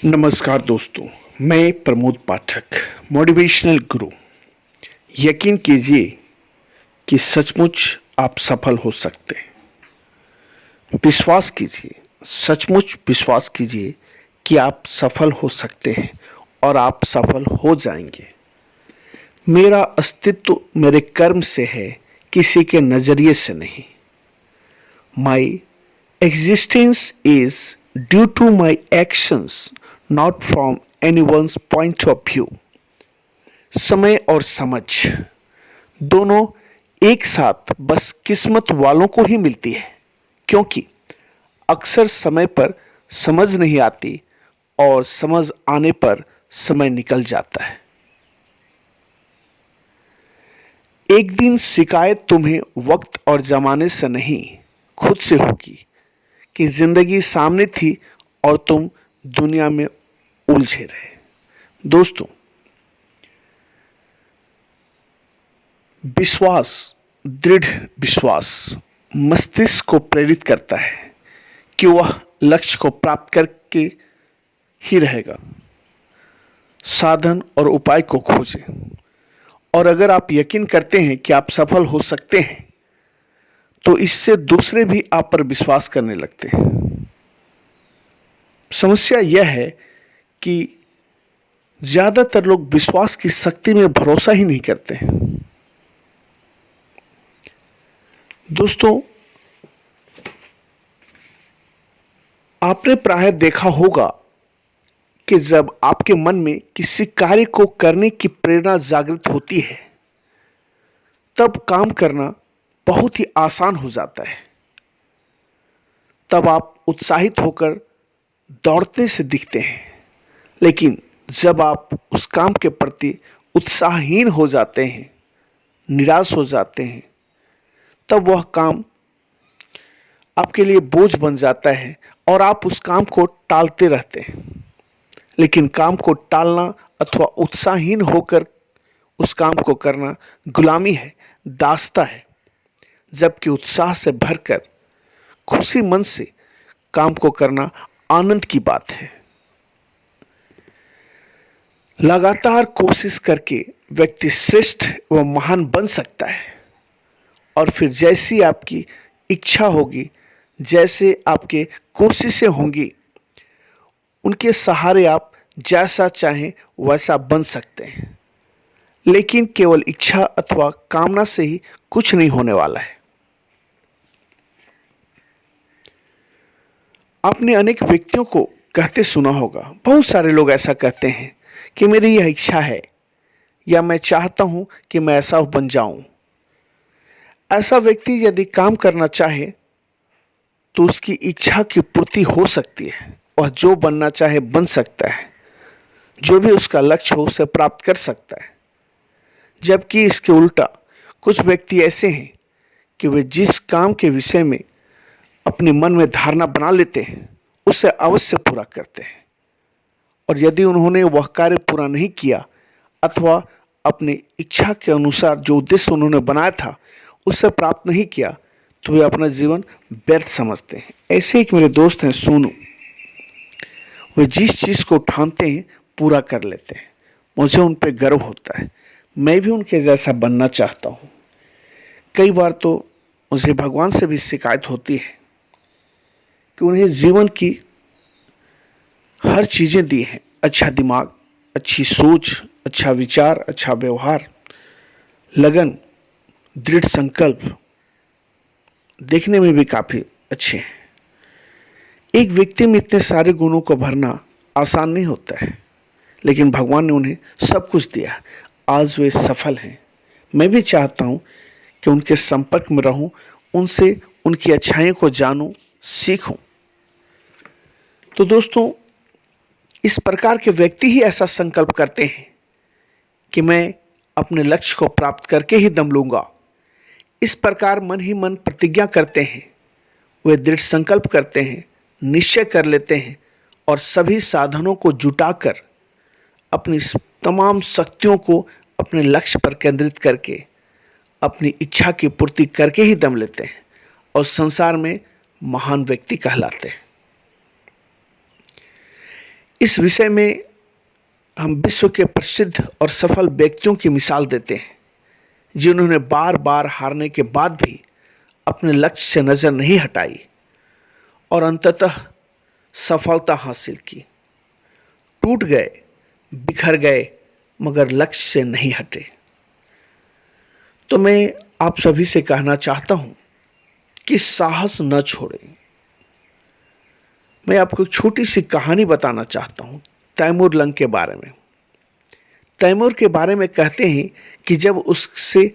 नमस्कार दोस्तों, मैं प्रमोद पाठक, मोटिवेशनल गुरु। यकीन कीजिए कि सचमुच आप सफल हो सकते हैं। विश्वास कीजिए, सचमुच विश्वास कीजिए कि आप सफल हो सकते हैं और आप सफल हो जाएंगे। मेरा अस्तित्व मेरे कर्म से है, किसी के नज़रिए से नहीं। माई existence is due to my actions, not from anyone's point of view. समय और समझ दोनों एक साथ बस किस्मत वालों को ही मिलती है, क्योंकि अक्सर समय पर समझ नहीं आती और समझ आने पर समय निकल जाता है। एक दिन शिकायत तुम्हें वक्त और जमाने से नहीं, खुद से होगी कि जिंदगी सामने थी और तुम दुनिया में उलझे रहे। दोस्तों, विश्वास, दृढ़ विश्वास मस्तिष्क को प्रेरित करता है कि वह लक्ष्य को प्राप्त करके ही रहेगा, साधन और उपाय को खोजे। और अगर आप यकीन करते हैं कि आप सफल हो सकते हैं, तो इससे दूसरे भी आप पर विश्वास करने लगते हैं। समस्या यह है कि ज्यादातर लोग विश्वास की शक्ति में भरोसा ही नहीं करते हैं। दोस्तों, आपने प्रायः देखा होगा कि जब आपके मन में किसी कार्य को करने की प्रेरणा जागृत होती है, तब काम करना बहुत ही आसान हो जाता है। तब आप उत्साहित होकर दौड़ते से दिखते हैं। लेकिन जब आप उस काम के प्रति उत्साहहीन हो जाते हैं, निराश हो जाते हैं, तब वह काम आपके लिए बोझ बन जाता है और आप उस काम को टालते रहते हैं। लेकिन काम को टालना अथवा उत्साहहीन होकर उस काम को करना गुलामी है, दासता है। जबकि उत्साह से भरकर खुशी मन से काम को करना आनंद की बात है। लगातार कोशिश करके व्यक्ति श्रेष्ठ व महान बन सकता है। और फिर जैसी आपकी इच्छा होगी, जैसे आपके कोशिशें होंगी, उनके सहारे आप जैसा चाहें वैसा बन सकते हैं। लेकिन केवल इच्छा अथवा कामना से ही कुछ नहीं होने वाला है। आपने अनेक व्यक्तियों को कहते सुना होगा, बहुत सारे लोग ऐसा कहते हैं कि मेरी यह इच्छा है या मैं चाहता हूं कि मैं ऐसा बन जाऊं। ऐसा व्यक्ति यदि काम करना चाहे तो उसकी इच्छा की पूर्ति हो सकती है। वह जो बनना चाहे बन सकता है, जो भी उसका लक्ष्य हो उसे प्राप्त कर सकता है। जबकि इसके उल्टा कुछ व्यक्ति ऐसे हैं कि वे जिस काम के विषय में अपने मन में धारणा बना लेते हैं, उसे अवश्य पूरा करते हैं। और यदि उन्होंने वह कार्य पूरा नहीं किया अथवा अपनी इच्छा के अनुसार जो उद्देश्य उन्होंने बनाया था उससे प्राप्त नहीं किया, तो वे अपना जीवन व्यर्थ समझते हैं। ऐसे एक मेरे दोस्त हैं, सोनू। वे जिस चीज़ को ठानते हैं पूरा कर लेते हैं। मुझे उन पर गर्व होता है। मैं भी उनके जैसा बनना चाहता हूँ। कई बार तो मुझे भगवान से भी शिकायत होती है कि उन्हें जीवन की हर चीज़ें दी हैं। अच्छा दिमाग, अच्छी सोच, अच्छा विचार, अच्छा व्यवहार, लगन, दृढ़ संकल्प, देखने में भी काफ़ी अच्छे हैं। एक व्यक्ति में इतने सारे गुणों को भरना आसान नहीं होता है, लेकिन भगवान ने उन्हें सब कुछ दिया। आज वे सफल हैं। मैं भी चाहता हूँ कि उनके संपर्क में रहूँ, उनसे उनकी अच्छाइयों को जानूँ, सीखूँ। तो दोस्तों, इस प्रकार के व्यक्ति ही ऐसा संकल्प करते हैं कि मैं अपने लक्ष्य को प्राप्त करके ही दम लूँगा। इस प्रकार मन ही मन प्रतिज्ञा करते हैं। वे दृढ़ संकल्प करते हैं, निश्चय कर लेते हैं और सभी साधनों को जुटाकर अपनी तमाम शक्तियों को अपने लक्ष्य पर केंद्रित करके अपनी इच्छा की पूर्ति करके ही दम लेते हैं और संसार में महान व्यक्ति कहलाते हैं। इस विषय में हम विश्व के प्रसिद्ध और सफल व्यक्तियों की मिसाल देते हैं, जिन्होंने बार बार हारने के बाद भी अपने लक्ष्य से नजर नहीं हटाई और अंततः सफलता हासिल की। टूट गए, बिखर गए, मगर लक्ष्य से नहीं हटे। तो मैं आप सभी से कहना चाहता हूं कि साहस न छोड़ें। मैं आपको एक छोटी सी कहानी बताना चाहता हूं तैमूर लंग के बारे में। तैमूर के बारे में कहते हैं कि जब उससे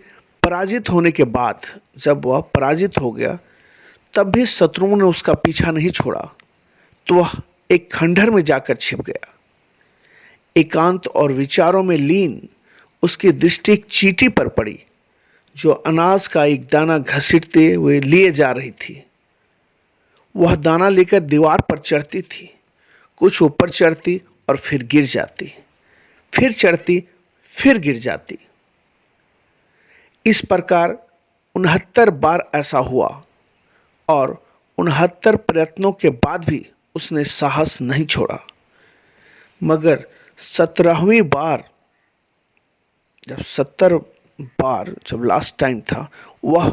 पराजित होने के बाद, जब वह पराजित हो गया, तब भी शत्रुओं ने उसका पीछा नहीं छोड़ा, तो वह एक खंडहर में जाकर छिप गया। एकांत और विचारों में लीन उसकी दृष्टि एक चींटी पर पड़ी, जो अनाज का एक दाना घसीटते हुए लिए जा रही थी। वह दाना लेकर दीवार पर चढ़ती थी, कुछ ऊपर चढ़ती और फिर गिर जाती, फिर चढ़ती, फिर गिर जाती। इस प्रकार 69 बार ऐसा हुआ और 69 प्रयत्नों के बाद भी उसने साहस नहीं छोड़ा। मगर 17वीं बार, जब 70 बार जब लास्ट टाइम था, वह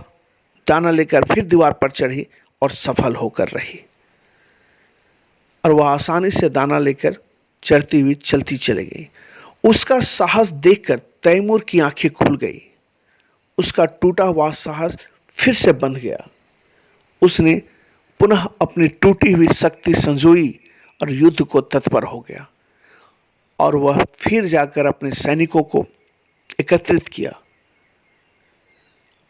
दाना लेकर फिर दीवार पर चढ़ी और सफल होकर रही। और वह आसानी से दाना लेकर चढ़ती हुई चलती चली गई। उसका साहस देखकर तैमूर की आंखें खुल गई। उसका टूटा हुआ साहस फिर से बंध गया। उसने पुनः अपनी टूटी हुई शक्ति संजोई और युद्ध को तत्पर हो गया। और वह फिर जाकर अपने सैनिकों को एकत्रित किया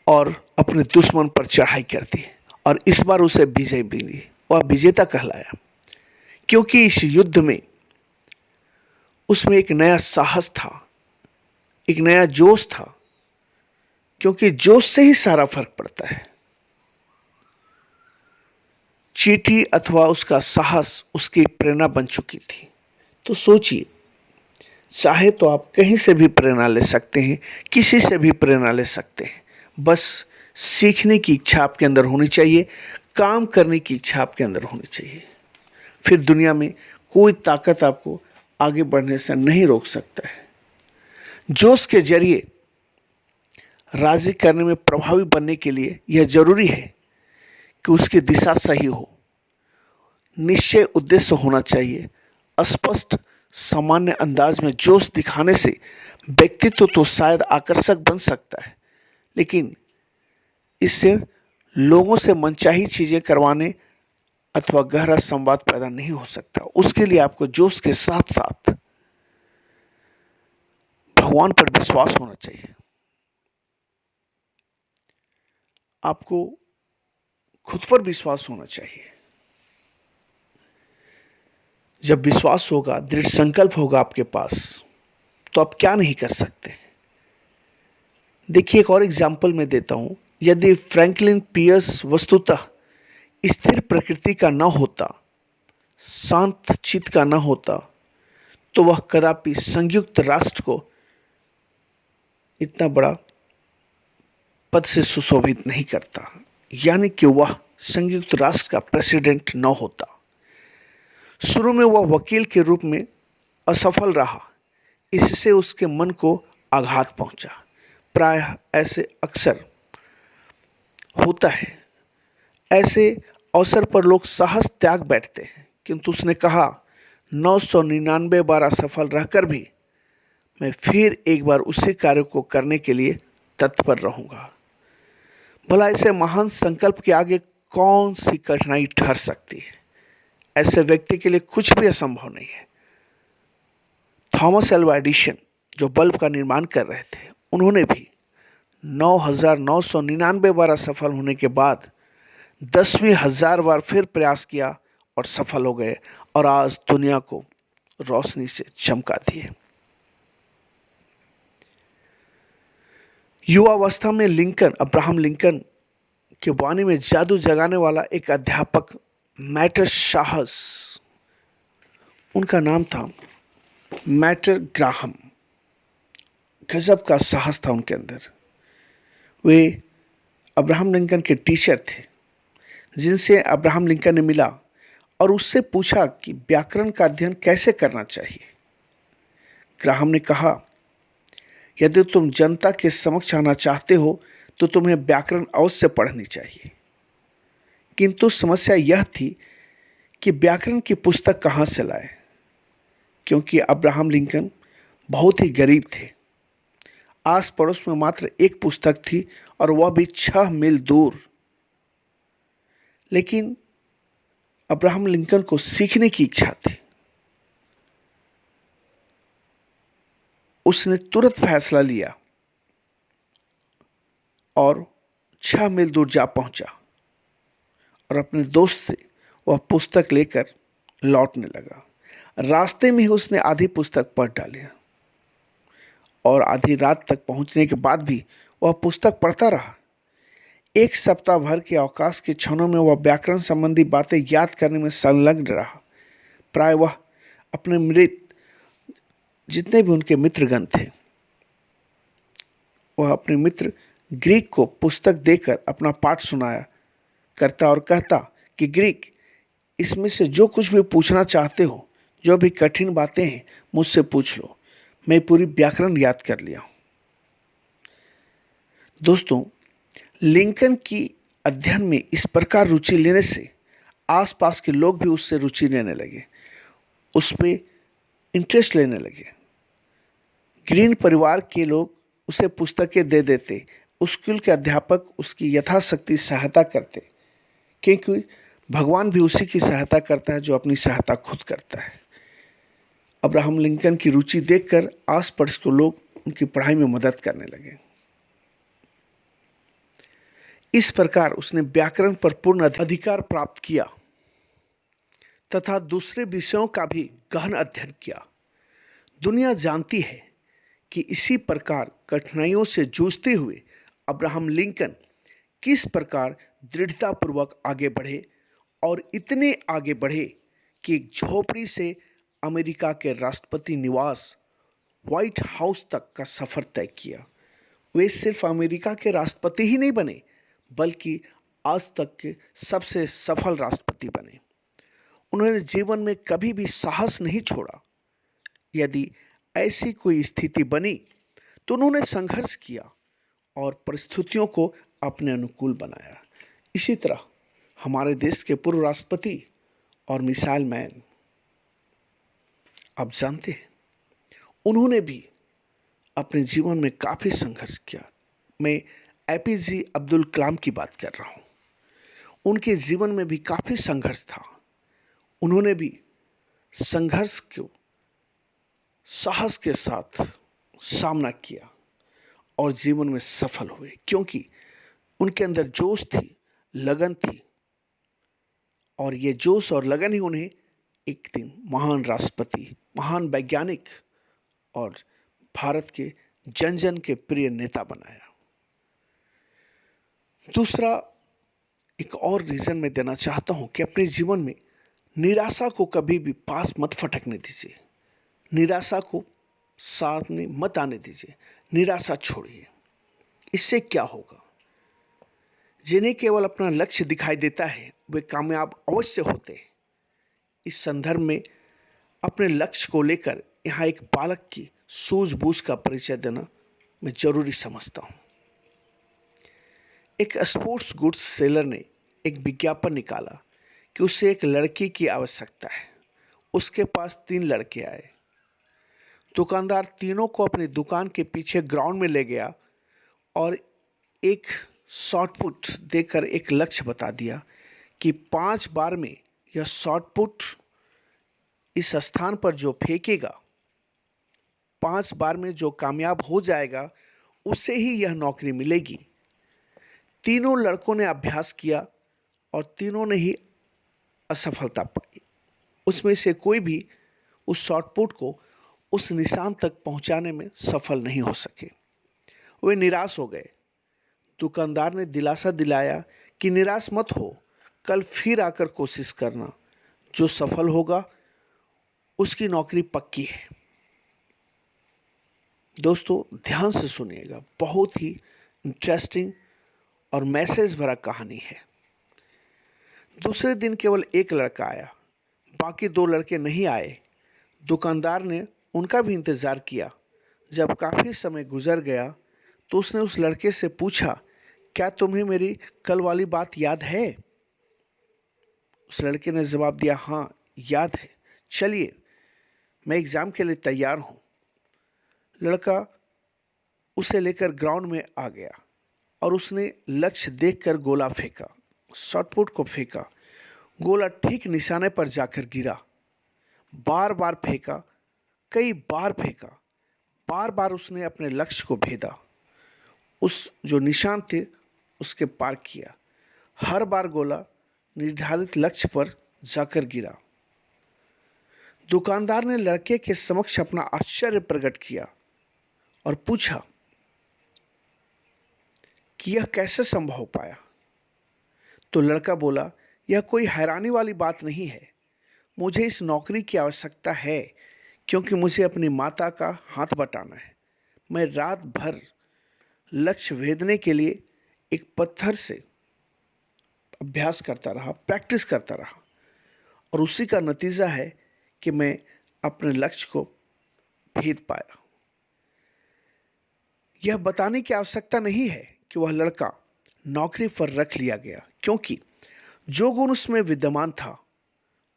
और अपने दुश्मन पर चढ़ाई कर दी। और इस बार उसे विजय मिली। वह विजेता कहलाया, क्योंकि इस युद्ध में उसमें एक नया साहस था, एक नया जोश था, क्योंकि जोश से ही सारा फर्क पड़ता है। चींटी अथवा उसका साहस उसकी प्रेरणा बन चुकी थी। तो सोचिए, चाहे तो आप कहीं से भी प्रेरणा ले सकते हैं, किसी से भी प्रेरणा ले सकते हैं। बस सीखने की इच्छा आपके अंदर होनी चाहिए, काम करने की इच्छा आपके अंदर होनी चाहिए। फिर दुनिया में कोई ताकत आपको आगे बढ़ने से नहीं रोक सकता है। जोश के जरिए राजी करने में प्रभावी बनने के लिए यह जरूरी है कि उसकी दिशा सही हो, निश्चय उद्देश्य होना चाहिए। स्पष्ट सामान्य अंदाज में जोश दिखाने से व्यक्तित्व तो शायद आकर्षक बन सकता है, लेकिन इससे लोगों से मनचाही चीजें करवाने अथवा गहरा संवाद पैदा नहीं हो सकता। उसके लिए आपको जोश के साथ साथ भगवान पर विश्वास होना चाहिए। आपको खुद पर विश्वास होना चाहिए। जब विश्वास होगा, दृढ़ संकल्प होगा आपके पास, तो आप क्या नहीं कर सकते। देखिए, एक और एग्जाम्पल मैं देता हूं। यदि फ्रैंकलिन पियर्स वस्तुतः स्थिर प्रकृति का न होता, शांत चित्त का न होता, तो वह कदापि संयुक्त राष्ट्र को इतना बड़ा पद से सुशोभित नहीं करता, यानी कि वह संयुक्त राष्ट्र का प्रेसिडेंट न होता। शुरू में वह वकील के रूप में असफल रहा, इससे उसके मन को आघात पहुंचा। प्रायः ऐसे अक्सर होता है। ऐसे अवसर पर लोग साहस त्याग बैठते हैं, किंतु उसने कहा, 999 बार असफल रहकर भी मैं फिर एक बार उसी कार्य को करने के लिए तत्पर रहूंगा। भला ऐसे महान संकल्प के आगे कौन सी कठिनाई ठहर सकती है। ऐसे व्यक्ति के लिए कुछ भी असंभव नहीं है। थॉमस एल्वा एडिसन, जो बल्ब का निर्माण कर रहे थे, उन्होंने भी 9,999 बार असफल होने के बाद 10वीं हजार बार फिर प्रयास किया और सफल हो गए, और आज दुनिया को रोशनी से चमका दिए। युवावस्था में लिंकन, अब्राहम लिंकन की वाणी में जादू जगाने वाला एक अध्यापक मैटर साहस, उनका नाम था मैटर ग्राहम। गजब का साहस था उनके अंदर। वे अब्राहम लिंकन के टीचर थे, जिनसे अब्राहम लिंकन ने मिला और उससे पूछा कि व्याकरण का अध्ययन कैसे करना चाहिए। ग्राहम ने कहा, यदि तुम जनता के समक्ष आना चाहते हो तो तुम्हें व्याकरण अवश्य पढ़नी चाहिए। किंतु समस्या यह थी कि व्याकरण की पुस्तक कहाँ से लाए, क्योंकि अब्राहम लिंकन बहुत ही गरीब थे। आस पड़ोस में मात्र एक पुस्तक थी और वह भी 6 मील दूर। लेकिन अब्राहम लिंकन को सीखने की इच्छा थी। उसने तुरंत फैसला लिया और 6 मील दूर जा पहुंचा और अपने दोस्त से वह पुस्तक लेकर लौटने लगा। रास्ते में ही उसने आधी पुस्तक पढ़ डाली और आधी रात तक पहुंचने के बाद भी वह पुस्तक पढ़ता रहा। 1 सप्ताह भर के अवकाश के क्षणों में वह व्याकरण संबंधी बातें याद करने में संलग्न रहा। प्राय वह अपने मृत जितने भी उनके मित्रगण थे, वह अपने मित्र ग्रीक को पुस्तक देकर अपना पाठ सुनाया करता और कहता कि ग्रीक, इसमें से जो कुछ भी पूछना चाहते हो, जो भी कठिन बातें हैं, मुझसे पूछ लो, मैं पूरी व्याकरण याद कर लिया हूं। दोस्तों, लिंकन की अध्ययन में इस प्रकार रुचि लेने से आसपास के लोग भी उससे रुचि लेने लगे, उस पर इंटरेस्ट लेने लगे। ग्रीन परिवार के लोग उसे पुस्तकें दे देते, स्कूल के अध्यापक उसकी यथाशक्ति सहायता करते, क्योंकि भगवान भी उसी की सहायता करता है जो अपनी सहायता खुद करता है। अब्राहम लिंकन की रुचि देखकर आस पड़ोस के लोग उनकी पढ़ाई में मदद करने लगे। इस प्रकार उसने व्याकरण पर पूर्ण अधिकार प्राप्त किया तथा दूसरे विषयों का भी गहन अध्ययन किया। दुनिया जानती है कि इसी प्रकार कठिनाइयों से जूझते हुए अब्राहम लिंकन किस प्रकार दृढ़तापूर्वक आगे बढ़े और इतने आगे बढ़े कि एक झोपड़ी से अमेरिका के राष्ट्रपति निवास व्हाइट हाउस तक का सफर तय किया। वे सिर्फ अमेरिका के राष्ट्रपति ही नहीं बने, बल्कि आज तक के सबसे सफल राष्ट्रपति बने। उन्होंने जीवन में कभी भी साहस नहीं छोड़ा। यदि ऐसी कोई स्थिति बनी तो उन्होंने संघर्ष किया और परिस्थितियों को अपने अनुकूल बनाया। इसी तरह हमारे देश के पूर्व राष्ट्रपति और मिसाइल मैन, आप जानते हैं, उन्होंने भी अपने जीवन में काफ़ी संघर्ष किया। मैं एपीजे अब्दुल कलाम की बात कर रहा हूँ। उनके जीवन में भी काफ़ी संघर्ष था। उन्होंने भी संघर्ष को साहस के साथ सामना किया और जीवन में सफल हुए, क्योंकि उनके अंदर जोश थी, लगन थी, और ये जोश और लगन ही उन्हें एक दिन महान राष्ट्रपति, महान वैज्ञानिक और भारत के जन जन के प्रिय नेता बनाया। दूसरा एक और रीजन मैं देना चाहता हूं कि अपने जीवन में निराशा को कभी भी पास मत फटकने दीजिए। निराशा को सामने मत आने दीजिए। निराशा छोड़िए। इससे क्या होगा? जिन्हें केवल अपना लक्ष्य दिखाई देता है वे कामयाब अवश्य होते हैं। इस संदर्भ में अपने लक्ष्य को लेकर यहाँ एक बालक की सूझबूझ का परिचय देना मैं जरूरी समझता हूँ। एक स्पोर्ट्स गुड्स सेलर ने एक विज्ञापन निकाला कि उसे एक लड़की की आवश्यकता है। उसके पास 3 लड़के आए। दुकानदार तीनों को अपनी दुकान के पीछे ग्राउंड में ले गया और एक शॉटपुट देकर एक लक्ष्य बता दिया कि 5 बार में यह शॉटपुट इस स्थान पर जो फेंकेगा, 5 बार में जो कामयाब हो जाएगा, उसे ही यह नौकरी मिलेगी। तीनों लड़कों ने अभ्यास किया और तीनों ने ही असफलता पाई। उसमें से कोई भी उस शॉटपुट को उस निशान तक पहुंचाने में सफल नहीं हो सके। वे निराश हो गए। दुकानदार ने दिलासा दिलाया कि निराश मत हो, कल फिर आकर कोशिश करना। जो सफल होगा उसकी नौकरी पक्की है। दोस्तों, ध्यान से सुनिएगा, बहुत ही इंटरेस्टिंग और मैसेज भरा कहानी है। दूसरे दिन केवल एक लड़का आया। बाकी दो लड़के नहीं आए। दुकानदार ने उनका भी इंतज़ार किया। जब काफ़ी समय गुजर गया तो उसने उस लड़के से पूछा, क्या तुम्हें मेरी कल वाली बात याद है? उस लड़के ने जवाब दिया, हाँ याद है, चलिए मैं एग्ज़ाम के लिए तैयार हूँ। लड़का उसे लेकर ग्राउंड में आ गया और उसने लक्ष्य देखकर गोला फेंका, शॉटपुट को फेंका। गोला ठीक निशाने पर जाकर गिरा। बार बार फेंका, कई बार फेंका, बार बार उसने अपने लक्ष्य को भेदा, उस जो निशान थे उसके पार किया। हर बार गोला निर्धारित लक्ष्य पर जाकर गिरा। दुकानदार ने लड़के के समक्ष अपना आश्चर्य प्रकट किया और पूछा कि यह कैसे संभव हो पाया। तो लड़का बोला, यह कोई हैरानी वाली बात नहीं है। मुझे इस नौकरी की आवश्यकता है क्योंकि मुझे अपनी माता का हाथ बटाना है। मैं रात भर लक्ष्य भेदने के लिए एक पत्थर से अभ्यास करता रहा, प्रैक्टिस करता रहा, और उसी का नतीजा है कि मैं अपने लक्ष्य को भेद पाया। यह बताने की आवश्यकता नहीं है कि वह लड़का नौकरी पर रख लिया गया, क्योंकि जो गुण उसमें विद्यमान था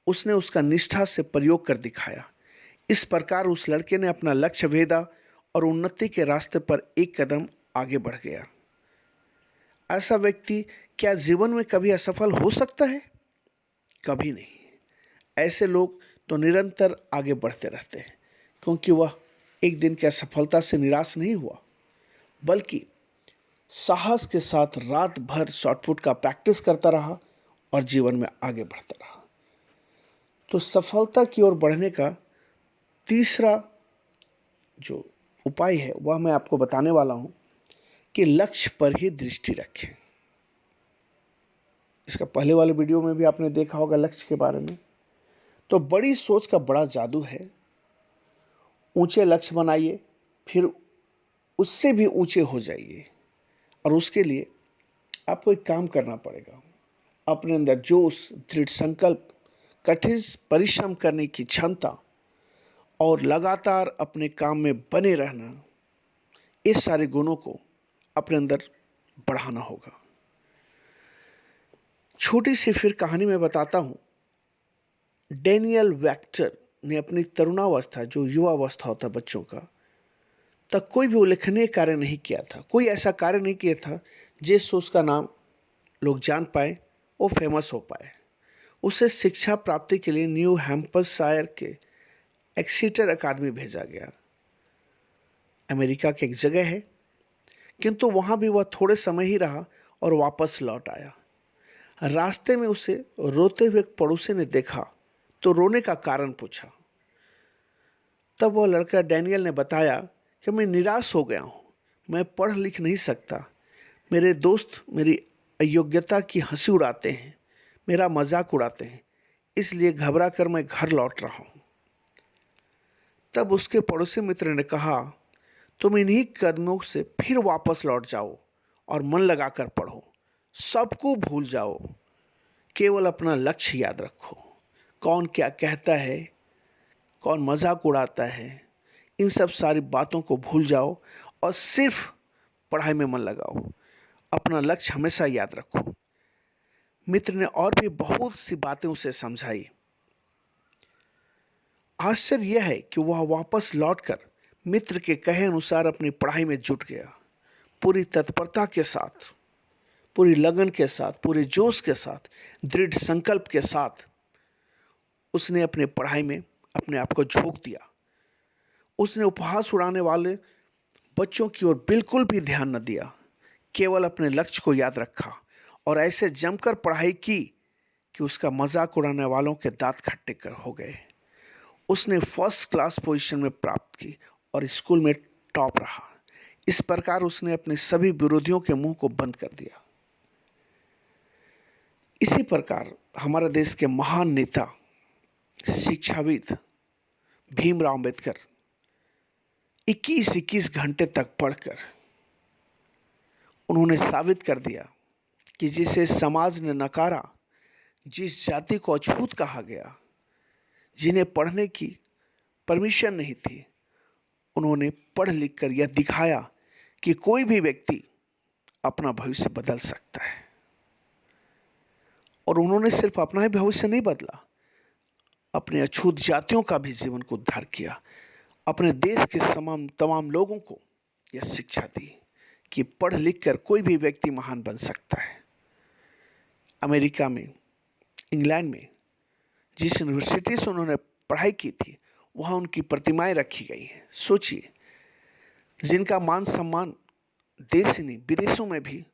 उसने उसका निष्ठा से प्रयोग कर दिखाया। इस प्रकार उस लड़के ने अपना लक्ष्य भेदा और उन्नति के रास्ते पर एक कदम आगे बढ़ गया। ऐसा व्यक्ति क्या जीवन में कभी असफल हो सकता है? कभी नहीं। ऐसे लोग तो निरंतर आगे बढ़ते रहते हैं, क्योंकि वह एक दिन की असफलता से निराश नहीं हुआ, बल्कि साहस के साथ रात भर शॉटपुट का प्रैक्टिस करता रहा और जीवन में आगे बढ़ता रहा। तो सफलता की ओर बढ़ने का तीसरा जो उपाय है वह मैं आपको बताने वाला हूं कि लक्ष्य पर ही दृष्टि रखें। इसका पहले वाले वीडियो में भी आपने देखा होगा लक्ष्य के बारे में। तो बड़ी सोच का बड़ा जादू है। ऊंचे लक्ष्य बनाइए, फिर उससे भी ऊंचे हो जाइए, और उसके लिए आपको एक काम करना पड़ेगा। अपने अंदर जोश, दृढ़ संकल्प, कठिन परिश्रम करने की क्षमता और लगातार अपने काम में बने रहना, इस सारे गुणों को अपने अंदर बढ़ाना होगा। छोटी सी फिर कहानी में बताता हूं। डेनियल वेक्टर ने अपनी तरुणावस्था, जो युवावस्था होता बच्चों का, तक कोई भी उल्लेखनीय कार्य नहीं किया था। कोई ऐसा कार्य नहीं किया था जिससे उसका नाम लोग जान पाए, वो फेमस हो पाए। उसे शिक्षा प्राप्ति के लिए न्यू हैम्पशायर के एक्सीटर अकादमी भेजा गया। अमेरिका की एक जगह है, किंतु वहाँ भी वह थोड़े समय ही रहा और वापस लौट आया। रास्ते में उसे रोते हुए एक पड़ोसी ने देखा तो रोने का कारण पूछा। तब वह लड़का डैनियल ने बताया कि मैं निराश हो गया हूँ, मैं पढ़ लिख नहीं सकता, मेरे दोस्त मेरी अयोग्यता की हंसी उड़ाते हैं, मेरा मजाक उड़ाते हैं, इसलिए घबरा कर मैं घर लौट रहा हूँ। तब उसके पड़ोसी मित्र ने कहा, तुम इन्हीं कदमों से फिर वापस लौट जाओ और मन लगाकर पढ़ो, सबको भूल जाओ, केवल अपना लक्ष्य याद रखो। कौन क्या कहता है, कौन मजाक उड़ाता है, इन सब सारी बातों को भूल जाओ और सिर्फ पढ़ाई में मन लगाओ। अपना लक्ष्य हमेशा याद रखो। मित्र ने और भी बहुत सी बातें उसे समझाई। आश्चर्य यह है कि वह वापस लौटकर मित्र के कहे अनुसार अपनी पढ़ाई में जुट गया। पूरी तत्परता के साथ, पूरी लगन के साथ, पूरे जोश के साथ, दृढ़ संकल्प के साथ उसने अपने पढ़ाई में अपने आप को झोंक दिया। उसने उपहास उड़ाने वाले बच्चों की ओर बिल्कुल भी ध्यान न दिया, केवल अपने लक्ष्य को याद रखा और ऐसे जमकर पढ़ाई की कि उसका मजाक उड़ाने वालों के दांत खट्टे कर हो गए। उसने फर्स्ट क्लास पोजीशन में प्राप्त की और स्कूल में टॉप रहा। इस प्रकार उसने अपने सभी विरोधियों के मुंह को बंद कर दिया। इसी प्रकार हमारे देश के महान नेता, शिक्षाविद भीमराव अंबेडकर 21-21 घंटे तक पढ़कर उन्होंने साबित कर दिया कि जिसे समाज ने नकारा, जिस जाति को अछूत कहा गया, जिन्हें पढ़ने की परमिशन नहीं थी, उन्होंने पढ़ लिख कर यह दिखाया कि कोई भी व्यक्ति अपना भविष्य बदल सकता है। और उन्होंने सिर्फ अपना ही भविष्य नहीं बदला, अपने अछूत जातियों का भी जीवन को उद्धार किया। अपने देश के तमाम लोगों को यह शिक्षा दी कि पढ़ लिख कर कोई भी व्यक्ति महान बन सकता है। अमेरिका में, इंग्लैंड में जिस यूनिवर्सिटी से उन्होंने पढ़ाई की थी, वहाँ उनकी प्रतिमाएं रखी गई हैं। सोचिए, जिनका मान सम्मान देश ही नहीं विदेशों में भी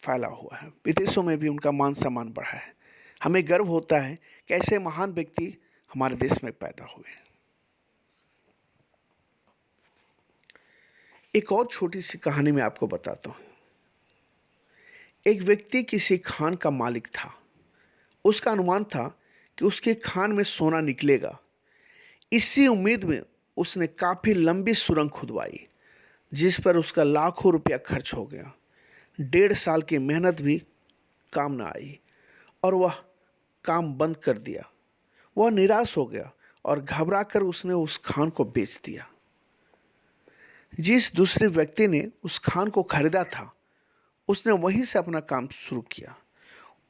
फैला हुआ है, विदेशों में भी उनका मान सम्मान बढ़ा है। हमें गर्व होता है कि ऐसे महान व्यक्ति हमारे देश में पैदा हुए। एक और छोटी सी कहानी मैं आपको बताता हूँ। एक व्यक्ति किसी खान का मालिक था। उसका अनुमान था कि उसके खान में सोना निकलेगा। इसी उम्मीद में उसने काफ़ी लंबी सुरंग खुदवाई, जिस पर उसका लाखों रुपया खर्च हो गया। 1.5 साल की मेहनत भी काम ना आई और वह काम बंद कर दिया। वह निराश हो गया और घबराकर उसने उस खान को बेच दिया। जिस दूसरे व्यक्ति ने उस खान को खरीदा था, उसने वहीं से अपना काम शुरू किया।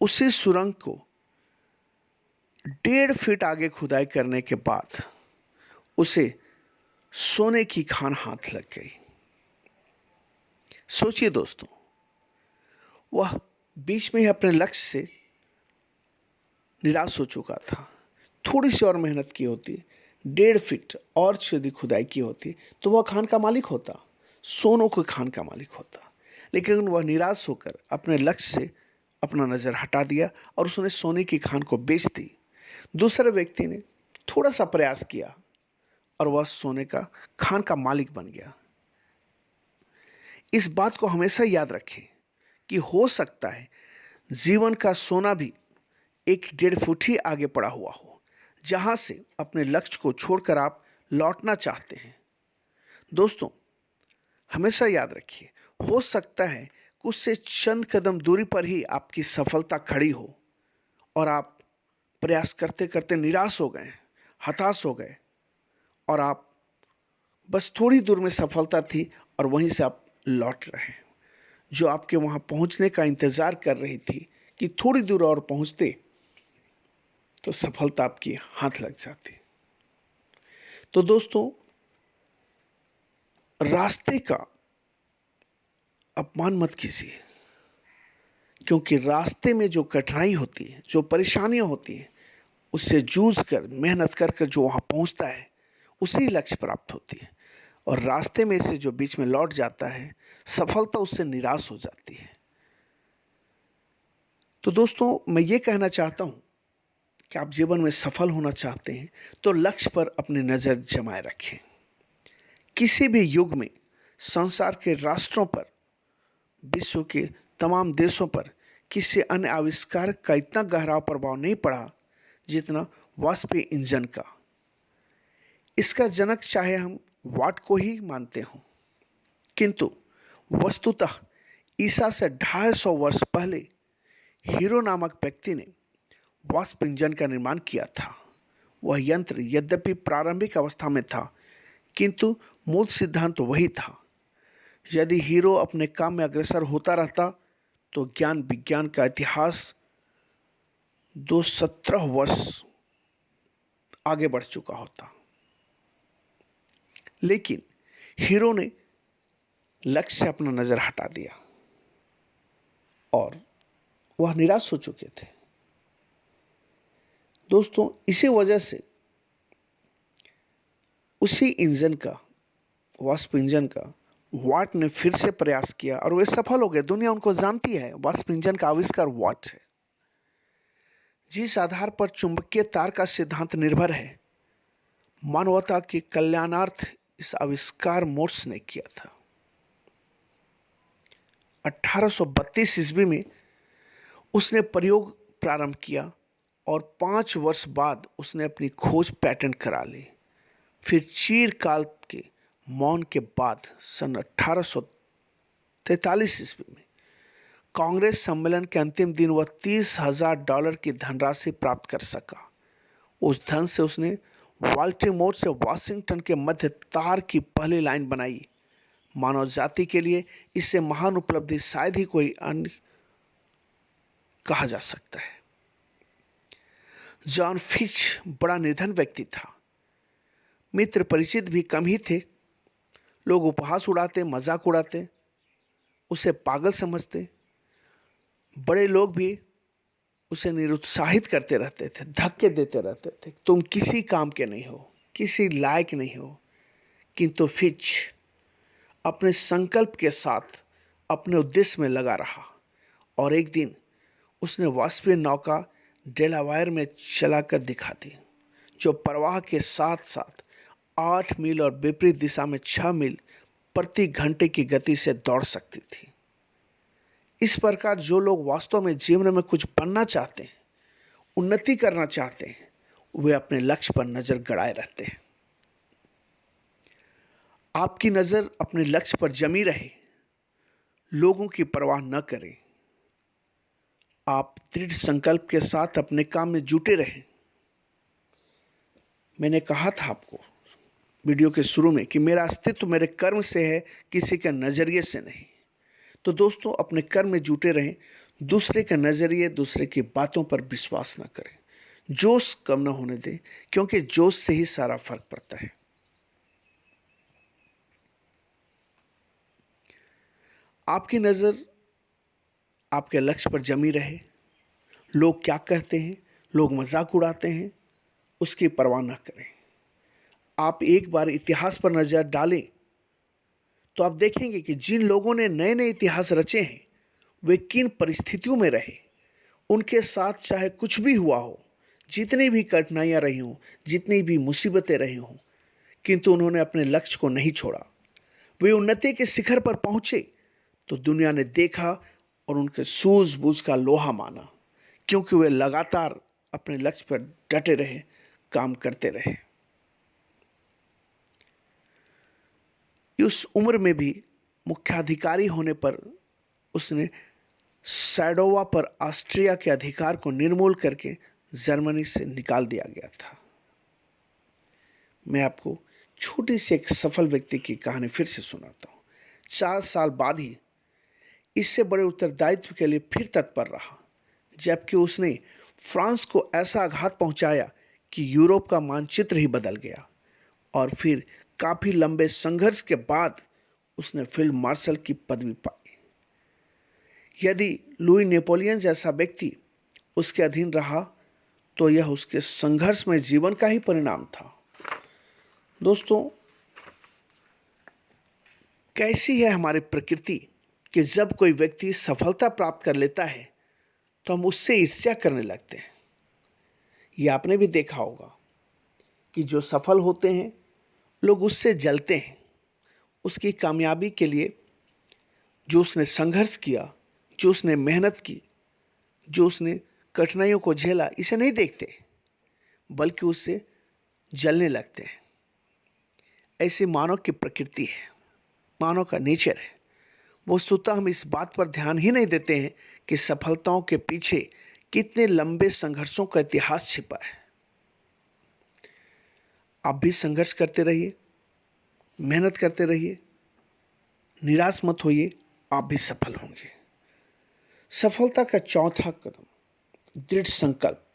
उसी सुरंग को 1.5 फीट आगे खुदाई करने के बाद उसे सोने की खान हाथ लग गई। सोचिए दोस्तों, वह बीच में ही अपने लक्ष्य से निराश हो चुका था। थोड़ी सी और मेहनत की होती, 1.5 फीट और यदि खुदाई की होती, तो वह खान का मालिक होता, सोनों के खान का मालिक होता। लेकिन वह निराश होकर अपने लक्ष्य से अपना नज़र हटा दिया और उसने सोने की खान को बेच दी। दूसरे व्यक्ति ने थोड़ा सा प्रयास किया और वह सोने का खान का मालिक बन गया। इस बात को हमेशा याद रखें कि हो सकता है जीवन का सोना भी 1.5 फुट ही आगे पड़ा हुआ हो, जहां से अपने लक्ष्य को छोड़कर आप लौटना चाहते हैं। दोस्तों, हमेशा याद रखिए, हो सकता है कि उससे चंद कदम दूरी पर ही आपकी सफलता खड़ी हो और आप प्रयास करते करते निराश हो गए, हताश हो गए और आप बस थोड़ी दूर में सफलता थी और वहीं से आप लौट रहे हैं। जो आपके वहाँ पहुँचने का इंतज़ार कर रही थी कि थोड़ी दूर और पहुँचते तो सफलता आपकी हाथ लग जाती। तो दोस्तों, रास्ते का अपमान मत कीजिए, क्योंकि रास्ते में जो कठिनाई होती है, जो परेशानियां होती हैं, उससे जूझ कर मेहनत कर कर जो वहाँ पहुँचता है, उसी लक्ष्य प्राप्त होती है। और रास्ते में से जो बीच में लौट जाता है, सफलता उससे निराश हो जाती है। तो दोस्तों, मैं ये कहना चाहता हूँ कि आप जीवन में सफल होना चाहते हैं तो लक्ष्य पर अपनी नज़र जमाए रखें। किसी भी युग में संसार के राष्ट्रों पर, विश्व के तमाम देशों पर किसी अन्य आविष्कार का इतना गहरा प्रभाव नहीं पड़ा जितना वाष्प इंजन का। इसका जनक चाहे हम वाट को ही मानते हों, किंतु वस्तुतः ईसा से 250 वर्ष पहले हीरो नामक व्यक्ति ने वाष्प इंजन का निर्माण किया था। वह यंत्र यद्यपि प्रारंभिक अवस्था में था, किंतु मूल सिद्धांत तो वही था। यदि हीरो अपने काम में अग्रसर होता रहता तो ज्ञान विज्ञान का इतिहास 217 वर्ष आगे बढ़ चुका होता। लेकिन हीरो ने लक्ष्य से अपना नज़र हटा दिया और वह निराश हो चुके थे। दोस्तों, इसी वजह से उसी इंजन का, वाष्प इंजन का, वाट ने फिर से प्रयास किया और वे सफल हो गए। दुनिया उनको जानती है। वाष्प इंजन का आविष्कार वाट है। जिस आधार पर चुंबकीय तार का सिद्धांत निर्भर है, मानवता के कल्याणार्थ इस आविष्कार मोर्स ने किया था। 1832 ईस्वी में उसने प्रयोग प्रारंभ किया और 5 वर्ष बाद उसने अपनी खोज पेटेंट करा ली। फिर चीरकाल के मौन के बाद सन 1843 ईस्वी में कांग्रेस सम्मेलन के अंतिम दिन वह $30,000 की धनराशि प्राप्त कर सका। उस धन से उसने बाल्टीमोर से वाशिंगटन के मध्य तार की पहली लाइन बनाई। मानव जाति के लिए इससे महान उपलब्धि शायद ही कोई अन्य कहा जा सकता है। जॉन फिच बड़ा निर्धन व्यक्ति था। मित्र परिचित भी कम ही थे। लोग उपहास उड़ाते, मजाक उड़ाते, उसे पागल समझते। बड़े लोग भी उसे निरुत्साहित करते रहते थे, धक्के देते रहते थे, तुम किसी काम के नहीं हो, किसी लायक नहीं हो। किंतु फिच अपने संकल्प के साथ अपने उद्देश्य में लगा रहा और एक दिन उसने वाष्पीय नौका डेलावायर में चलाकर दिखा दी, जो प्रवाह के साथ साथ 8 मील और विपरीत दिशा में 6 मील प्रति घंटे की गति से दौड़ सकती थी। इस प्रकार जो लोग वास्तव में जीवन में कुछ बनना चाहते हैं, उन्नति करना चाहते हैं, वे अपने लक्ष्य पर नजर गड़ाए रहते हैं। आपकी नजर अपने लक्ष्य पर जमी रहे, लोगों की परवाह न करें। आप दृढ़ संकल्प के साथ अपने काम में जुटे रहें। मैंने कहा था आपको वीडियो के शुरू में कि मेरा अस्तित्व मेरे कर्म से है, किसी के नजरिए से नहीं। तो दोस्तों, अपने कर्म में जुटे रहें, दूसरे के नजरिए, दूसरे की बातों पर विश्वास न करें, जोश कम न होने दें, क्योंकि जोश से ही सारा फर्क पड़ता है। आपकी नजर आपके लक्ष्य पर जमी रहे। लोग क्या कहते हैं, लोग मजाक उड़ाते हैं, उसकी परवाह न करें। आप एक बार इतिहास पर नजर डालें तो आप देखेंगे कि जिन लोगों ने नए नए इतिहास रचे हैं, वे किन परिस्थितियों में रहे। उनके साथ चाहे कुछ भी हुआ हो, जितनी भी कठिनाइयां रही हों, जितनी भी मुसीबतें रही हों, किंतु उन्होंने अपने लक्ष्य को नहीं छोड़ा। वे उन्नति के शिखर पर पहुंचे तो दुनिया ने देखा और उनके सूझबूझ का लोहा माना, क्योंकि वे लगातार अपने लक्ष्य पर डटे रहे, काम करते रहे। उस उम्र में भी मुख्याधिकारी होने पर उसने सैडोवा पर ऑस्ट्रिया के अधिकार को निर्मूल करके जर्मनी से निकाल दिया गया था। मैं आपको छोटी सी एक सफल व्यक्ति की कहानी फिर से सुनाता हूँ। 4 साल बाद ही इससे बड़े उत्तरदायित्व के लिए फिर तत्पर रहा, जबकि उसने फ्रांस को ऐसा आघात पहुंचाया कि यूरोप का मानचित्र ही बदल गया। और फिर काफी लंबे संघर्ष के बाद उसने फील्ड मार्शल की पदवी पाई। यदि लुई नेपोलियन जैसा व्यक्ति उसके अधीन रहा तो यह उसके संघर्षमय जीवन का ही परिणाम था। दोस्तों, कैसी है हमारी प्रकृति कि जब कोई व्यक्ति सफलता प्राप्त कर लेता है तो हम उससे ईर्ष्या करने लगते हैं। यह आपने भी देखा होगा कि जो सफल होते हैं, लोग उससे जलते हैं। उसकी कामयाबी के लिए जो उसने संघर्ष किया, जो उसने मेहनत की, जो उसने कठिनाइयों को झेला, इसे नहीं देखते, बल्कि उससे जलने लगते हैं। ऐसी मानव की प्रकृति है, मानव का नेचर है। वस्तुतः हम इस बात पर ध्यान ही नहीं देते हैं कि सफलताओं के पीछे कितने लंबे संघर्षों का इतिहास छिपा है। आप भी संघर्ष करते रहिए, मेहनत करते रहिए, निराश मत होइए, आप भी सफल होंगे। सफलता का चौथा कदम, दृढ़ संकल्प।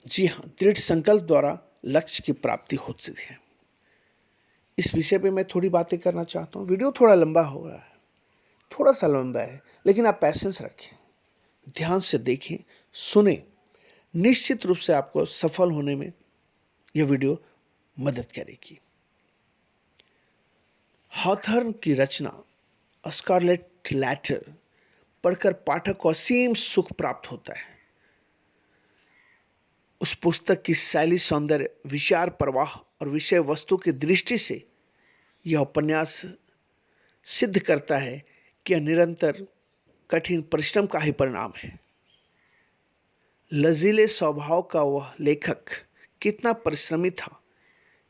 जी हाँ, दृढ़ संकल्प द्वारा लक्ष्य की प्राप्ति होती है। इस विषय पे मैं थोड़ी बातें करना चाहता हूँ। वीडियो थोड़ा लंबा हो रहा है, थोड़ा सा लंबा है, लेकिन आप पैसेंस रखें, ध्यान से देखें, सुने। निश्चित रूप से आपको सफल होने में यह वीडियो मदद करेगी। हॉथर्न की रचना स्कारलेट लेटर पढ़कर पाठक को असीम सुख प्राप्त होता है। उस पुस्तक की शैली, सौंदर्य, विचार प्रवाह और विषय वस्तु की दृष्टि से यह उपन्यास सिद्ध करता है कि यह निरंतर कठिन परिश्रम का ही परिणाम है। लचीले स्वभाव का वह लेखक कितना परिश्रमी था,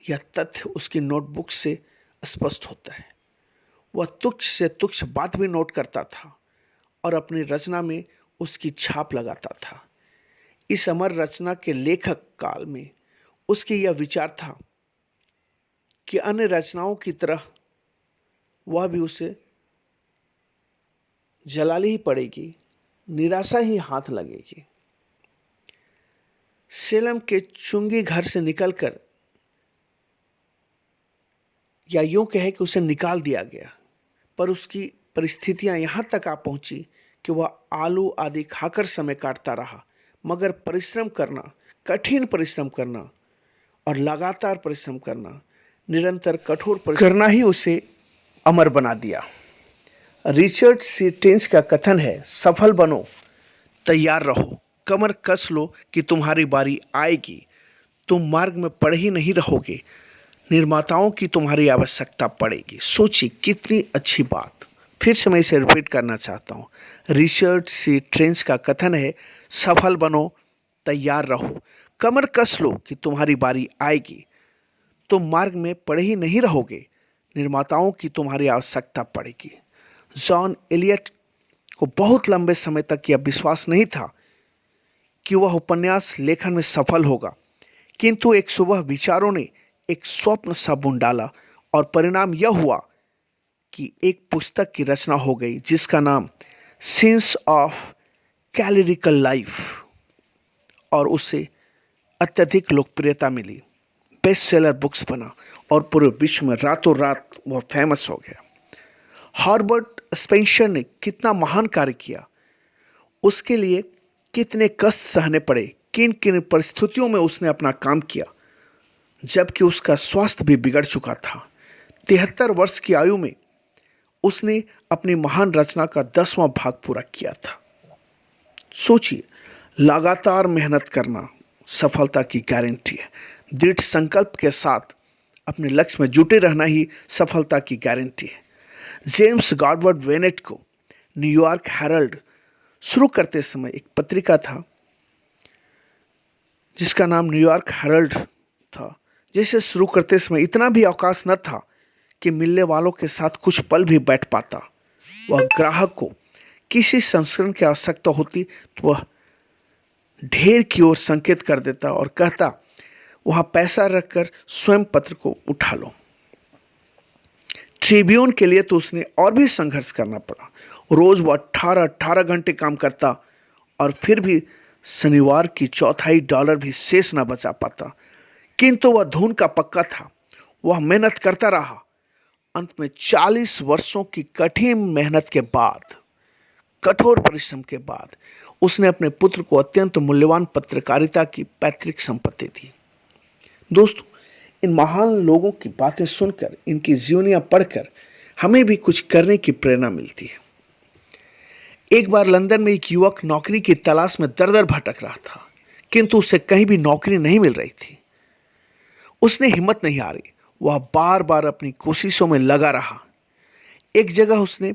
यह तथ्य उसकी नोटबुक से स्पष्ट होता है। वह तुच्छ से तुच्छ बात भी नोट करता था और अपनी रचना में उसकी छाप लगाता था। इस अमर रचना के लेखक काल में उसके यह विचार था कि अन्य रचनाओं की तरह वह भी उसे जलानी ही पड़ेगी, निराशा ही हाथ लगेगी। सेलम के चुंगी घर से निकलकर, या यूं कहे कि उसे निकाल दिया गया, पर उसकी परिस्थितियां यहां तक आ पहुंची कि वह आलू आदि खाकर समय काटता रहा, मगर परिश्रम करना, कठिन परिश्रम करना और लगातार परिश्रम करना, निरंतर कठोर परिश्रम करना ही उसे अमर बना दिया। रिचर्ड सी टेंस का कथन है, सफल बनो, तैयार रहो, कमर कस लो कि तुम्हारी बारी आएगी। तुम मार्ग में पड़े ही नहीं रहोगे, निर्माताओं की तुम्हारी आवश्यकता पड़ेगी। सोचिए कितनी अच्छी बात। फिर से मैं इसे रिपीट करना चाहता हूँ। रिचर्ड सी टेंस का कथन है, सफल बनो, तैयार रहो, कमर कस लो कि तुम्हारी बारी आएगी। तुम मार्ग में पड़े ही नहीं रहोगे, निर्माताओं की तुम्हारी आवश्यकता पड़ेगी। जॉन एलियट को बहुत लंबे समय तक यह विश्वास नहीं था कि वह उपन्यास लेखन में सफल होगा, किंतु एक सुबह विचारों ने एक स्वप्न सा बुन डाला और परिणाम यह हुआ कि एक पुस्तक की रचना हो गई जिसका नाम सीन्स ऑफ कैलोरिकल लाइफ, और उसे अत्यधिक लोकप्रियता मिली, बेस्ट सेलर बुक्स बना और पूरे विश्व में रातों रात वह फेमस हो गया। हर्बर्ट स्पेंसर ने कितना महान कार्य किया, उसके लिए कितने कष्ट सहने पड़े, किन किन परिस्थितियों में उसने अपना काम किया, जबकि उसका स्वास्थ्य भी बिगड़ चुका था। 73 वर्ष की आयु में उसने अपनी महान रचना का 10वां भाग पूरा किया था। सोचिए, लगातार मेहनत करना सफलता की गारंटी है। दृढ़ संकल्प के साथ अपने लक्ष्य में जुटे रहना ही सफलता की गारंटी है। जेम्स गॉडवर्ड वेनेट को न्यूयॉर्क हेरल्ड शुरू करते समय एक पत्रिका था जिसका नाम न्यूयॉर्क हेरल्ड था, जिसे शुरू करते समय इतना भी अवकाश न था कि मिलने वालों के साथ कुछ पल भी बैठ पाता। वह ग्राहक को किसी संस्करण की आवश्यकता होती तो वह ढेर की ओर संकेत कर देता और कहता, वहां पैसा रखकर स्वयं पत्र को उठा लो। ट्रिब्यून के लिए तो उसने और भी संघर्ष करना पड़ा। रोज वह 18 घंटे काम करता और फिर भी शनिवार की $1/4 भी शेष न बचा पाता, किंतु वह धुन का पक्का था। वह मेहनत करता रहा। अंत में 40 वर्षों की कठिन मेहनत के बाद, कठोर परिश्रम के बाद उसने अपने पुत्र को अत्यंत मूल्यवान पत्रकारिता की पैतृक संपत्ति दी। दोस्तों, इन महान लोगों की बातें सुनकर, इनकी जीवनियां पढ़कर हमें भी कुछ करने की प्रेरणा मिलती है। एक बार लंदन में एक युवक नौकरी की तलाश में दर-दर भटक रहा था, किंतु उसे कहीं भी नौकरी नहीं मिल रही थी। उसने हिम्मत नहीं हारी, वह बार बार अपनी कोशिशों में लगा रहा। एक जगह उसने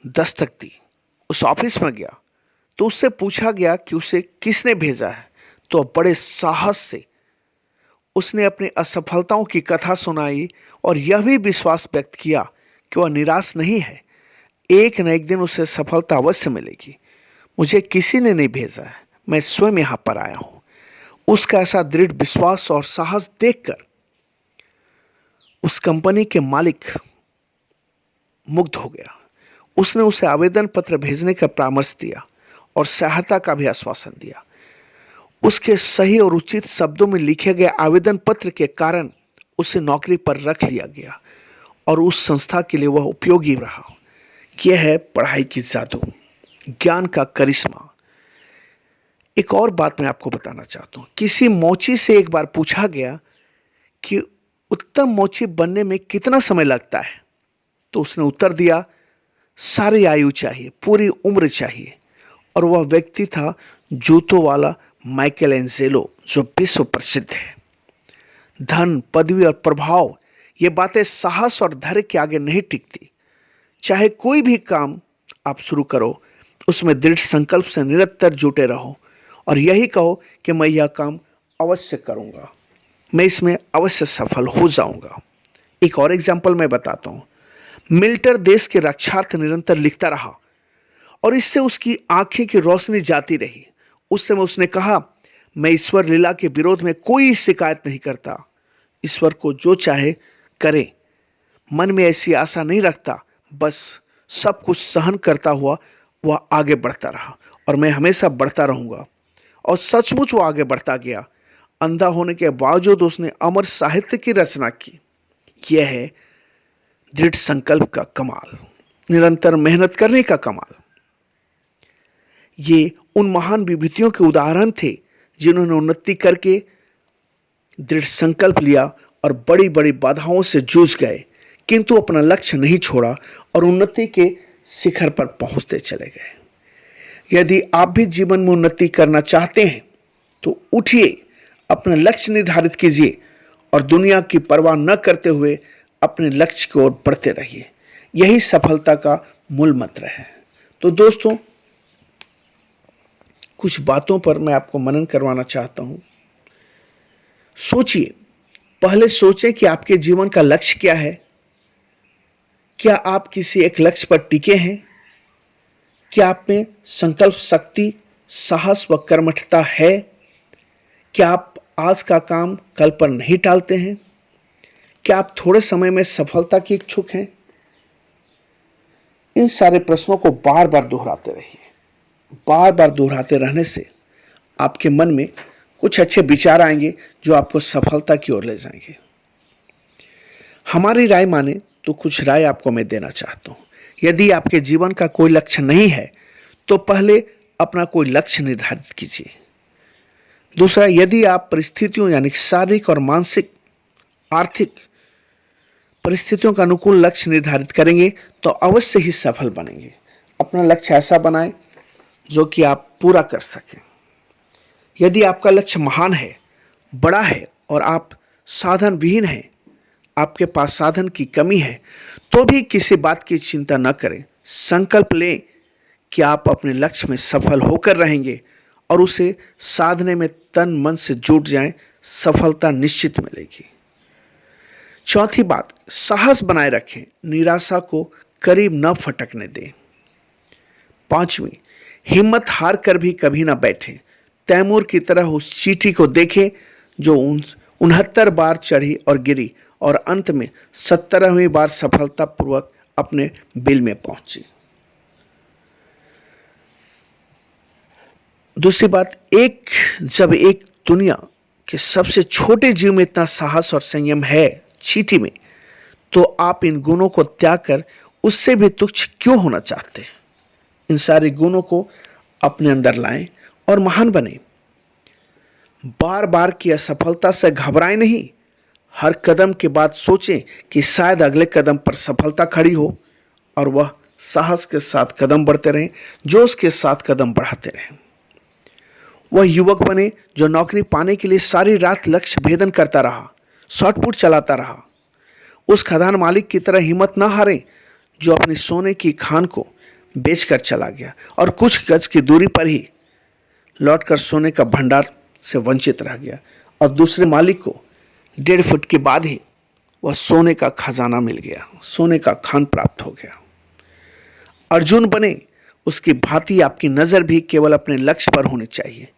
दस्तक दी, उस ऑफिस में गया तो उससे पूछा गया कि उसे किसने भेजा है, तो बड़े साहस से उसने अपनी असफलताओं की कथा सुनाई और यह भी विश्वास व्यक्त किया कि वह निराश नहीं है, एक न एक दिन उसे सफलता अवश्य मिलेगी। मुझे किसी ने नहीं भेजा है, मैं स्वयं यहां पर आया हूं। उसका ऐसा दृढ़ विश्वास और साहस देखकर उस कंपनी के मालिक मुग्ध हो गया। उसने उसे आवेदन पत्र भेजने का परामर्श दिया और सहायता का भी आश्वासन दिया। उसके सही और उचित शब्दों में लिखे गए आवेदन पत्र के कारण उसे नौकरी पर रख लिया गया और उस संस्था के लिए वह उपयोगी रहा। यह है पढ़ाई की जादू, ज्ञान का करिश्मा। एक और बात मैं आपको बताना चाहता हूं। किसी मोची से एक बार पूछा गया कि उत्तम मोची बनने में कितना समय लगता है, तो उसने उत्तर दिया, सारी आयु चाहिए, पूरी उम्र चाहिए। और वह व्यक्ति था जूतों वाला माइकल एंजेलो, जो विश्व प्रसिद्ध है। धन, पदवी और प्रभाव, ये बातें साहस और धैर्य के आगे नहीं टिकती। चाहे कोई भी काम आप शुरू करो, उसमें दृढ़ संकल्प से निरंतर जुटे रहो और यही कहो कि मैं यह काम अवश्य करूंगा, मैं इसमें अवश्य सफल हो जाऊंगा। एक और एग्जाम्पल मैं बताता हूं। मिल्टन देश के रक्षार्थ निरंतर लिखता रहा और इससे उसकी आंखें की रोशनी जाती रही। उस समय उसने कहा, मैं ईश्वर लीला के विरोध में कोई शिकायत नहीं करता। ईश्वर को जो चाहे करे, मन में ऐसी आशा नहीं रखता। बस सब कुछ सहन करता हुआ वह आगे बढ़ता रहा और मैं हमेशा बढ़ता रहूंगा। और सचमुच वो आगे बढ़ता गया। अंधा होने के बावजूद उसने अमर साहित्य की रचना की। यह है दृढ़ संकल्प का कमाल, निरंतर मेहनत करने का कमाल। ये उन महान विभूतियों के उदाहरण थे जिन्होंने उन्नति करके दृढ़ संकल्प लिया और बड़ी बड़ी बाधाओं से जूझ गए, किंतु अपना लक्ष्य नहीं छोड़ा और उन्नति के शिखर पर पहुंचते चले गए। यदि आप भी जीवन में उन्नति करना चाहते हैं तो उठिए, अपना लक्ष्य निर्धारित कीजिए और दुनिया की परवाह न करते हुए अपने लक्ष्य की ओर बढ़ते रहिए। यही सफलता का मूल मंत्र है। तो दोस्तों, कुछ बातों पर मैं आपको मनन करवाना चाहता हूं। सोचिए, पहले सोचें कि आपके जीवन का लक्ष्य क्या है। क्या आप किसी एक लक्ष्य पर टिके हैं? क्या आप में संकल्प शक्ति, साहस व कर्मठता है? क्या आप आज का काम कल पर नहीं टालते हैं? क्या आप थोड़े समय में सफलता के इच्छुक हैं? इन सारे प्रश्नों को बार बार दोहराते रहिए। बार बार दोहराते रहने से आपके मन में कुछ अच्छे विचार आएंगे जो आपको सफलता की ओर ले जाएंगे। हमारी राय माने तो कुछ राय आपको मैं देना चाहता हूं। यदि आपके जीवन का कोई लक्ष्य नहीं है तो पहले अपना कोई लक्ष्य निर्धारित कीजिए। दूसरा, यदि आप परिस्थितियों यानी शारीरिक और मानसिक आर्थिक परिस्थितियों का अनुकूल लक्ष्य निर्धारित करेंगे तो अवश्य ही सफल बनेंगे। अपना लक्ष्य ऐसा बनाएं जो कि आप पूरा कर सकें। यदि आपका लक्ष्य महान है, बड़ा है और आप साधन विहीन हैं, आपके पास साधन की कमी है, तो भी किसी बात की चिंता न करें। संकल्प लें कि आप अपने लक्ष्य में सफल होकर रहेंगे और उसे साधने में तन मन से जुट जाएं। सफलता निश्चित मिलेगी। चौथी बात, साहस बनाए रखें, निराशा को करीब न फटकने दें। पांचवी, हिम्मत हार कर भी कभी ना बैठें। तैमूर की तरह उस चींटी को देखें जो 69 बार चढ़ी और गिरी और अंत में 17वीं बार सफलतापूर्वक अपने बिल में पहुंची। दूसरी बात, जब एक दुनिया के सबसे छोटे जीव में इतना साहस और संयम है, चींटी में, तो आप इन गुणों को त्याग कर उससे भी तुच्छ क्यों होना चाहते हैं? इन सारे गुणों को अपने अंदर लाएं और महान बने। बार बार की असफलता से घबराएं नहीं। हर कदम के बाद सोचें कि शायद अगले कदम पर सफलता खड़ी हो और वह साहस के साथ कदम बढ़ते रहें, जोश के साथ कदम बढ़ाते रहें। वह युवक बने जो नौकरी पाने के लिए सारी रात लक्ष्य भेदन करता रहा, शॉर्टपुट चलाता रहा। उस खदान मालिक की तरह हिम्मत न हारें जो अपनी सोने की खान को बेचकर चला गया और कुछ गज की दूरी पर ही लौटकर सोने का भंडार से वंचित रह गया और दूसरे मालिक को 1.5 फुट के बाद ही वह सोने का खजाना मिल गया, सोने का खान प्राप्त हो गया। अर्जुन बने, उसकी भांति आपकी नज़र भी केवल अपने लक्ष्य पर होनी चाहिए।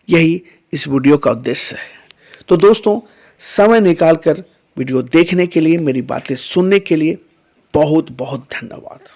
यही इस वीडियो का उद्देश्य है। तो दोस्तों, समय निकालकर वीडियो देखने के लिए, मेरी बातें सुनने के लिए बहुत बहुत धन्यवाद।